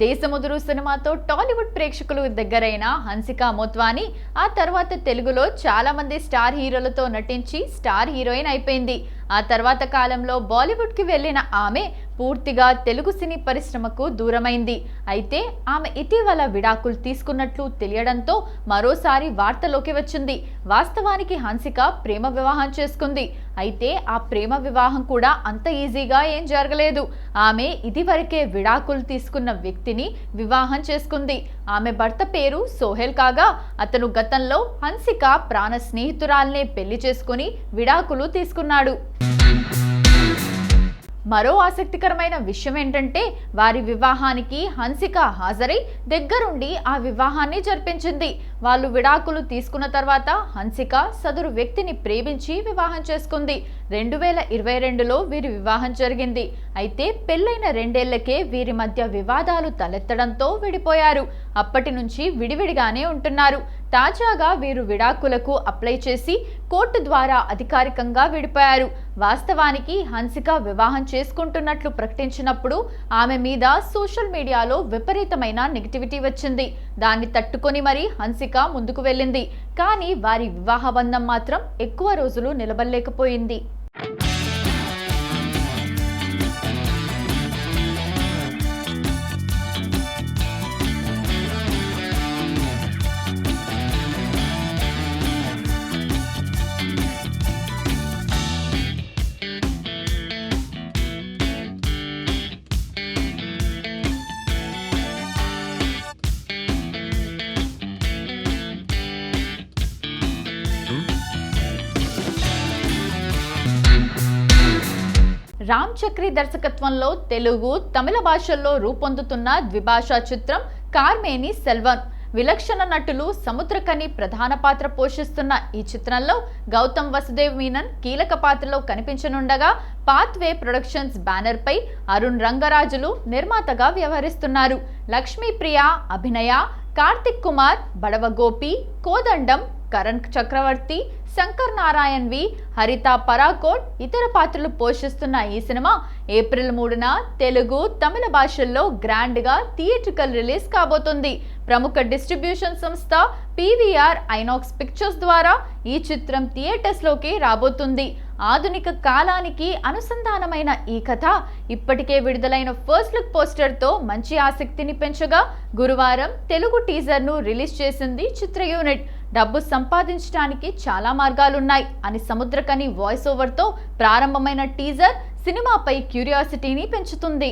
దేశముదురు సినిమాతో టాలీవుడ్ ప్రేక్షకులు దగ్గరైన హన్సిక మోత్వాని ఆ తర్వాత తెలుగులో చాలా మంది స్టార్ హీరోలతో నటించి స్టార్ హీరోయిన్ అయిపోయింది. ఆ తర్వాత కాలంలో బాలీవుడ్కి వెళ్ళిన ఆమె పూర్తిగా తెలుగు సినీ పరిశ్రమకు దూరమైంది. అయితే ఆమె ఇటీవల విడాకులు తీసుకున్నట్లు తెలియడంతో మరోసారి వార్తలోకి వచ్చింది. వాస్తవానికి హన్సిక ప్రేమ వివాహం చేసుకుంది. అయితే ఆ ప్రేమ వివాహం కూడా అంత ఈజీగా ఏం జరగలేదు. ఆమె ఇదివరకే విడాకులు తీసుకున్న వ్యక్తిని వివాహం చేసుకుంది. ఆమె భర్త పేరు సోహెల్ కాగా అతను గతంలో హన్సిక ప్రాణ స్నేహితురాల్నే పెళ్లి చేసుకుని విడాకులు తీసుకున్నాడు. మరో ఆసక్తికరమైన విషయం ఏంటంటే వారి వివాహానికి హన్సిక హాజరై దగ్గరుండి ఆ వివాహాన్ని జరిపించింది. వాళ్ళు విడాకులు తీసుకున్న తర్వాత హన్సిక సదరు వ్యక్తిని ప్రేమించి వివాహం చేసుకుంది. 2022లో వీరి వివాహం జరిగింది. అయితే పెళ్లైన 2 ఏళ్లకే వీరి మధ్య వివాదాలు తలెత్తడంతో విడిపోయారు. అప్పటి నుంచి విడివిడిగానే ఉంటున్నారు. తాజాగా వీరు విడాకులకు అప్లై చేసి కోర్టు ద్వారా అధికారికంగా విడిపోయారు. వాస్తవానికి హన్సిక వివాహం చేసుకుంటున్నట్లు ప్రకటించినప్పుడు ఆమె మీద సోషల్ మీడియాలో విపరీతమైన నెగిటివిటీ వచ్చింది. దాన్ని తట్టుకొని మరీ హన్సిక ముందుకు వెళ్ళింది. కానీ వారి వివాహ బంధం మాత్రం ఎక్కువ రోజులు నిలబడలేకపోయింది. రామ్ చక్రి దర్శకత్వంలో తెలుగు, తమిళ భాషల్లో రూపొందుతున్న ద్విభాషా చిత్రం కార్మేని సెల్వన్. విలక్షణ నటులు సముద్రకని ప్రధాన పాత్ర పోషిస్తున్న ఈ చిత్రంలో గౌతమ్ వసుదేవ్ మీనన్ కీలక పాత్రలో కనిపించనుండగా పాత్వే ప్రొడక్షన్స్ బ్యానర్ పై అరుణ్ రంగరాజులు నిర్మాతగా వ్యవహరిస్తున్నారు. లక్ష్మీప్రియ అభినయ, కార్తిక్ కుమార్, బడవ గోపి, కోదండం, కరణ్ చక్రవర్తి, శంకర్ నారాయణ్ వి, హరిత పరాకోట్ ఇతర పాత్రలు పోషిస్తున్న ఈ సినిమా ఏప్రిల్ 3న తెలుగు, తమిళ భాషల్లో గ్రాండ్ గా థియేట్రికల్ రిలీజ్ కాబోతుంది. ప్రముఖ డిస్ట్రిబ్యూషన్ సంస్థ పీవీఆర్ ఐనాక్స్ పిక్చర్స్ ద్వారా ఈ చిత్రం థియేటర్స్ లోకి రాబోతుంది. ఆధునిక కాలానికి అనుసంధానమైన ఈ కథ ఇప్పటికే విడుదలైన ఫస్ట్ లుక్ పోస్టర్ తో మంచి ఆసక్తిని పెంచగా గురువారం తెలుగు టీజర్ ను రిలీజ్ చేసింది చిత్ర యూనిట్. డబ్బు సంపాదించడానికి చాలా మార్గాలున్నాయి అని సముద్రకని వాయిస్ ఓవర్ తో ప్రారంభమైన టీజర్ సినిమాపై క్యూరియాసిటీని పెంచుతుంది.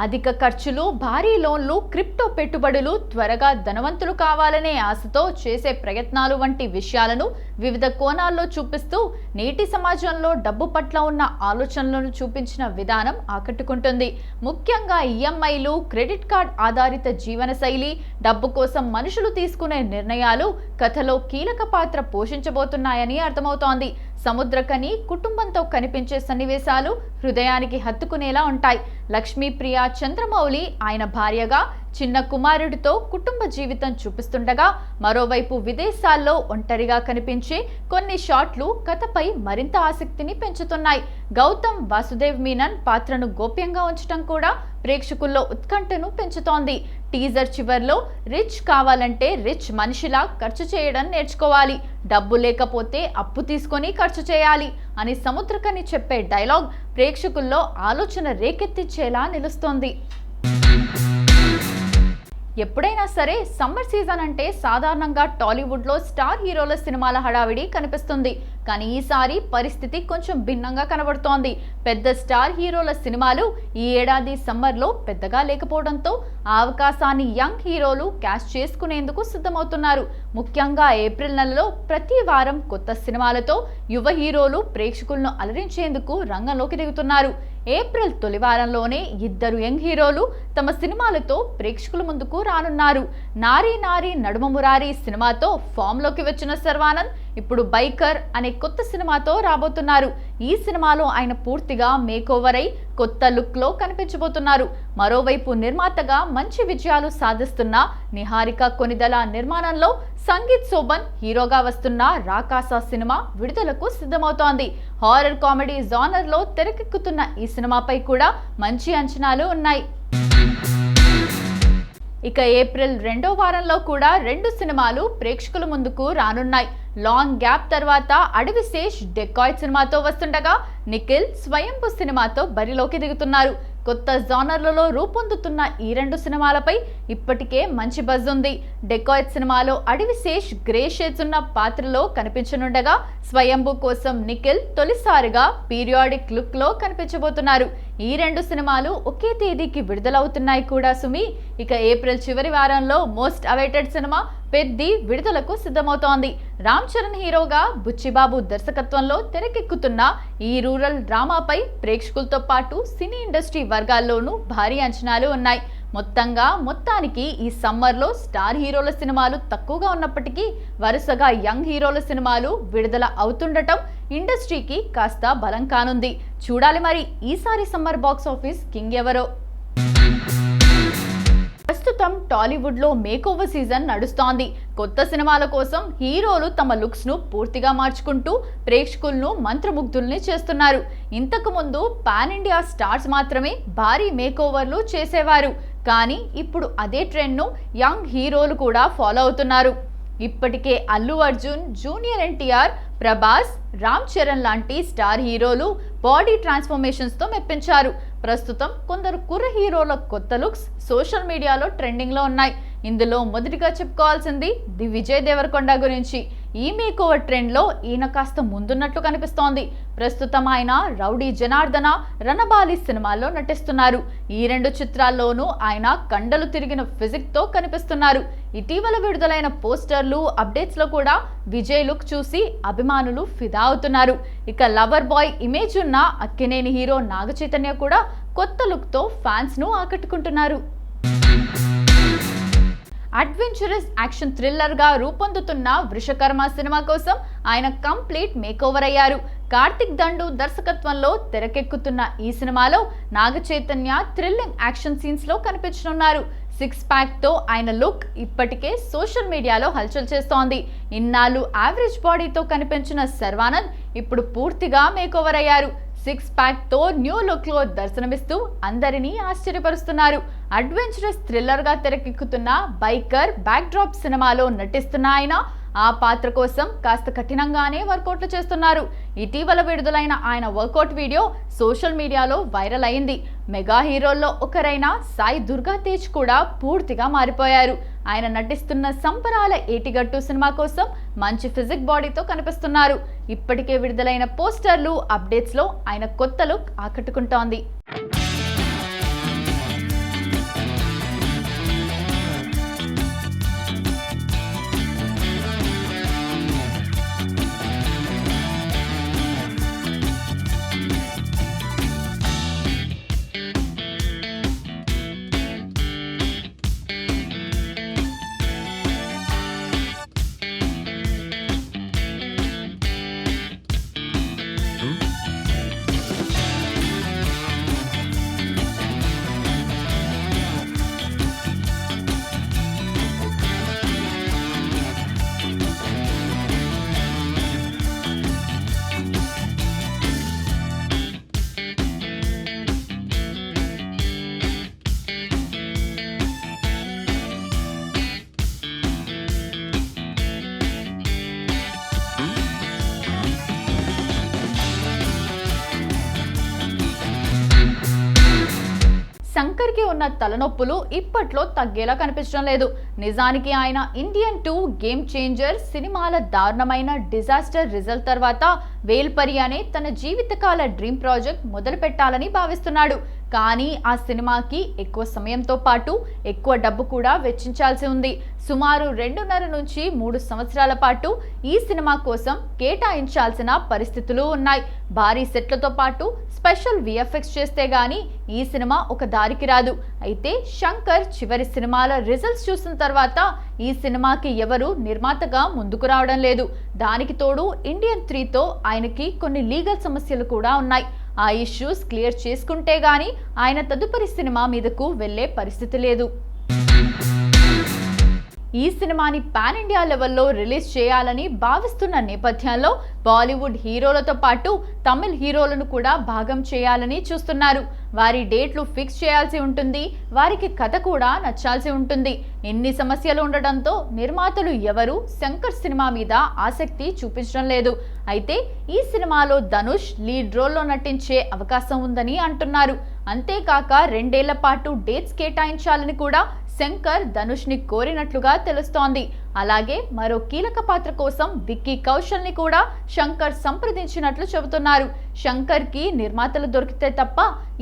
అధిక ఖర్చులు, భారీ లోన్లు, క్రిప్టో పెట్టుబడులు, త్వరగా ధనవంతులు కావాలనే ఆశతో చేసే ప్రయత్నాలు వంటి విషయాలను వివిధ కోణాల్లో చూపిస్తూ నేటి సమాజంలో డబ్బు పట్ల ఉన్న ఆలోచనలను చూపించిన విధానం ఆకట్టుకుంటుంది. ముఖ్యంగా ఈఎంఐలు, క్రెడిట్ కార్డ్ ఆధారిత జీవనశైలి, డబ్బు కోసం మనుషులు తీసుకునే నిర్ణయాలు కథలో కీలక పాత్ర పోషించబోతున్నాయని అర్థమవుతోంది. సముద్రకని కుటుంబంతో కనిపించే సన్నివేశాలు హృదయానికి హత్తుకునేలా ఉంటాయి. లక్ష్మీప్రియ చంద్రమౌళి ఆయన భార్యగా చిన్న కుమారుడితో కుటుంబ జీవితం చూపిస్తుండగా మరోవైపు విదేశాల్లో ఒంటరిగా కనిపించే కొన్ని షాట్లు కథపై మరింత ఆసక్తిని పెంచుతున్నాయి. గౌతమ్ వాసుదేవ్ మీనన్ పాత్రను గోప్యంగా ఉంచడం కూడా ప్రేక్షకుల్లో ఉత్కంఠను పెంచుతోంది. టీజర్ చివర్లో రిచ్ కావాలంటే రిచ్ మనిషిలా ఖర్చు చేయడం నేర్చుకోవాలి, డబ్బు లేకపోతే అప్పు తీసుకొని ఖర్చు చేయాలి అని సముద్రకని చెప్పే డైలాగ్ ప్రేక్షకుల్లో ఆలోచన రేకెత్తించేలా నిలుస్తోంది. ఎప్పుడైనా సరే సమ్మర్ సీజన్ అంటే సాధారణంగా టాలీవుడ్లో స్టార్ హీరోల సినిమాల హడావిడి కనిపిస్తుంది. కానీ ఈసారి పరిస్థితి కొంచెం భిన్నంగా కనబడుతోంది. పెద్ద స్టార్ హీరోల సినిమాలు ఈ ఏడాది సమ్మర్లో పెద్దగా లేకపోవడంతో ఆ అవకాశాన్ని యంగ్ హీరోలు క్యాష్ చేసుకునేందుకు సిద్ధమవుతున్నారు. ముఖ్యంగా ఏప్రిల్ నెలలో ప్రతి వారం కొత్త సినిమాలతో యువ హీరోలు ప్రేక్షకులను అలరించేందుకు రంగంలోకి దిగుతున్నారు. ఏప్రిల్ తొలి వారంలోనే 2 యంగ్ హీరోలు తమ సినిమాలతో ప్రేక్షకుల ముందుకు రానున్నారు. నారీ నారీ నడుమ మురారి సినిమాతో ఫామ్లోకి వచ్చిన శర్వానంద్ ఇప్పుడు బైకర్ అనే కొత్త సినిమాతో రాబోతున్నారు. ఈ సినిమాలో ఆయన పూర్తిగా మేకోవర్ అయి కొత్త లుక్ లో కనిపించబోతున్నారు. మరోవైపు నిర్మాతగా మంచి విజయాలు సాధిస్తున్న నిహారిక కొనిదల నిర్మాణంలో సంగీత్ శోభన్ హీరోగా వస్తున్న రాకాస సినిమా విడుదలకు సిద్ధమవుతోంది. హారర్ కామెడీ జానర్ లో తెరకెక్కుతున్న ఈ సినిమాపై కూడా మంచి అంచనాలు ఉన్నాయి. ఇక ఏప్రిల్ 2వ వారంలో కూడా 2 సినిమాలు ప్రేక్షకుల ముందుకు రానున్నాయి. లాంగ్ గ్యాప్ తర్వాత అడవిశేష్ డెకాయ్ సినిమాతో వస్తుండగా నిఖిల్ స్వయంభు సినిమాతో బరిలోకి దిగుతున్నారు. కొత్త జానర్లలో రూపొందుతున్న ఈ 2 సినిమాలపై ఇప్పటికే మంచి బజ్ ఉంది. డెకాయ్ సినిమాలో అడవిశేష్ గ్రే షేడ్స్ ఉన్న పాత్రలో కనిపించనుండగా స్వయంభు కోసం నిఖిల్ తొలిసారిగా పీరియాడిక్ లుక్ లో కనిపించబోతున్నారు. ఈ 2 సినిమాలు ఒకే తేదీకి విడుదలవుతున్నాయి కూడా సుమి. ఇక ఏప్రిల్ చివరి వారంలో మోస్ట్ అవైటెడ్ సినిమా పెద్ది విడుదలకు సిద్ధమవుతోంది. రామ్ చరణ్ హీరోగా బుచ్చిబాబు దర్శకత్వంలో తెరకెక్కుతున్న ఈ రూరల్ డ్రామాపై ప్రేక్షకులతో పాటు సినీ ఇండస్ట్రీ వర్గాల్లోనూ భారీ అంచనాలు ఉన్నాయి. మొత్తానికి ఈ సమ్మర్లో స్టార్ హీరోల సినిమాలు తక్కువగా ఉన్నప్పటికీ వరుసగా యంగ్ హీరోల సినిమాలు విడుదల అవుతుండటం ఇండస్ట్రీకి కాస్త బలం కానుంది. చూడాలి మరి ఈసారి సమ్మర్ బాక్స్ ఆఫీస్ కింగ్ ఎవరో. ప్రస్తుతం టాలీవుడ్ లో మేకోవర్ సీజన్ నడుస్తోంది. కొత్త సినిమాల కోసం హీరోలు తమ లుక్స్ ను పూర్తిగా మార్చుకుంటూ ప్రేక్షకులను మంత్రముగ్ధుల్ని చేస్తున్నారు. ఇంతకు ముందు పాన్ ఇండియా స్టార్స్ మాత్రమే భారీ మేకోవర్లు చేసేవారు. కానీ ఇప్పుడు అదే ట్రెండ్ ను యంగ్ హీరోలు కూడా ఫాలో అవుతున్నారు. ఇప్పటికే అల్లు అర్జున్, జూనియర్ ఎన్టీఆర్, ప్రభాస్, రామ్ చరణ్ లాంటి స్టార్ హీరోలు బాడీ ట్రాన్స్ఫర్మేషన్స్ తో మెప్పించారు. ప్రస్తుతం కొందరు కుర్ర హీరోల కొత్త లుక్స్ సోషల్ మీడియాలో ట్రెండింగ్ లో ఉన్నాయి. ఇందులో మొదటిగా చెప్పుకోవాల్సింది ది విజయ్ దేవరకొండ గురించి. ఈ మేకోవర్ ట్రెండ్ లో ఈయన కాస్త ముందున్నట్లు కనిపిస్తోంది. ప్రస్తుతం ఆయన రౌడీ జనార్దన, రణబాలి సినిమాల్లో నటిస్తున్నారు. ఈ 2 చిత్రాల్లోనూ ఆయన కండలు తిరిగిన ఫిజిక్ తో కనిపిస్తున్నారు. ఇటీవల విడుదలైన పోస్టర్లు, అప్డేట్స్ లో కూడా విజయ్ లుక్ చూసి అభిమానులు ఫిదా అవుతున్నారు. ఇక లవర్ బాయ్ ఇమేజ్ ఉన్న అక్కినేని హీరో నాగ చైతన్య కూడా కొత్త లుక్ తో ఫ్యాన్స్ ను ఆకట్టుకుంటున్నారు. అడ్వెంచరస్ యాక్షన్ థ్రిల్లర్ గా రూపొందుతున్న వృషకర్మ సినిమా కోసం ఆయన కంప్లీట్ మేకోవర్ అయ్యారు. కార్తిక్ దండు దర్శకత్వంలో తెరకెక్కుతున్న ఈ సినిమాలో Naga Chaitanya thrilling action scenes లో కనిపించనున్నారు. 6 ప్యాక్ తో ఆయన లుక్ ఇప్పటికే సోషల్ మీడియాలో హల్చల్ చేస్తోంది. ఇన్నాళ్ళు యావరేజ్ బాడీతో కనిపించిన శర్వానంద్ ఇప్పుడు పూర్తిగా మేకోవర్ అయ్యారు. 6 ప్యాక్ తో న్యూ లుక్ లో దర్శనమిస్తూ అందరినీ ఆశ్చర్యపరుస్తున్నారు. అడ్వెంచరస్ థ్రిల్లర్ గా తెరకెక్కుతున్న బైకర్ బ్యాక్ డ్రాప్ సినిమాలో నటిస్తున్న ఆయన ఆ పాత్ర కోసం కాస్త కఠినంగానే వర్కౌట్లు చేస్తున్నారు. ఇటీవల విడుదలైన ఆయన వర్కౌట్ వీడియో సోషల్ మీడియాలో వైరల్ అయింది. మెగా హీరోల్లో ఒకరైన సాయి దుర్గా తేజ్ కూడా పూర్తిగా మారిపోయారు. ఆయన నటిస్తున్న సంబరాల ఏటిగట్టు సినిమా కోసం మంచి ఫిజిక్ బాడీతో కనిపిస్తున్నారు. ఇప్పటికే విడుదలైన పోస్టర్లు, అప్డేట్స్ లో ఆయన కొత్త లుక్ ఆకట్టుకుంటోంది. శంకర్కి ఉన్న తలనొప్పులు ఇప్పట్లో తగ్గేలా కనిపించడం లేదు. నిజానికి ఆయన ఇండియన్ 2, గేమ్ చేంజర్ సినిమాల దారుణమైన డిజాస్టర్ రిజల్ట్ తర్వాత వేల్పరి అనే తన జీవితకాల డ్రీమ్ ప్రాజెక్ట్ మొదలు పెట్టాలని భావిస్తున్నాడు. కానీ ఆ సినిమాకి ఎక్కువ సమయంతో పాటు ఎక్కువ డబ్బు కూడా వెచ్చించాల్సి ఉంది. సుమారు 2.5 నుంచి 3 సంవత్సరాల పాటు ఈ సినిమా కోసం కేటాయించాల్సిన పరిస్థితులు ఉన్నాయి. భారీ సెట్లతో పాటు స్పెషల్ విఎఫ్ఎక్స్ చేస్తే గానీ ఈ సినిమా ఒక దారికి రాదు. అయితే శంకర్ చివరి సినిమాల రిజల్ట్స్ చూసిన తర్వాత ఈ సినిమాకి ఎవరు నిర్మాతగా ముందుకు రావడం లేదు. దానికి తోడు ఇండియన్ 3తో ఆయనకి కొన్ని లీగల్ సమస్యలు కూడా ఉన్నాయి. ఆ ఇష్యూస్ క్లియర్ చేసుకుంటే గానీ ఆయన తదుపరి సినిమా మీదకు వెళ్లే పరిస్థితి లేదు. ఈ సినిమాని పాన్ ఇండియా లెవెల్లో రిలీజ్ చేయాలని భావిస్తున్న నేపథ్యంలో బాలీవుడ్ హీరోలతో పాటు తమిళ్ హీరోలను కూడా భాగం చేయాలని చూస్తున్నారు. వారి డేట్లు ఫిక్స్ చేయాల్సి ఉంటుంది. వారికి కథ కూడా నచ్చాల్సి ఉంటుంది. ఎన్ని సమస్యలు ఉండడంతో నిర్మాతలు ఎవరు శంకర్ సినిమా మీద ఆసక్తి చూపించడం లేదు. అయితే ఈ సినిమాలో ధనుష్ లీడ్ రోల్లో నటించే అవకాశం ఉందని అంటున్నారు. అంతేకాక 2 ఏళ్ల పాటు డేట్స్ కేటాయించాలని కూడా శంకర్ ధనుష్ ని కోరినట్లుగా తెలుస్తోంది. అలాగే మరో కీలక పాత్ర కోసం విక్కీ కౌశల్ ని కూడా శంకర్ సంప్రదించినట్లు చెబుతున్నారు. శంకర్ కి నిర్మాతలు దొరికితే తప్ప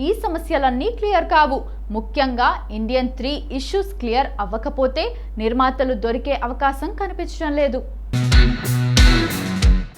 ఈ సమస్యలన్నీ క్లియర్ కావు. ముఖ్యంగా ఇండియన్ 3 ఇష్యూస్ క్లియర్ అవ్వకపోతే నిర్మాతలు దొరికే అవకాశం కనిపించడం లేదు.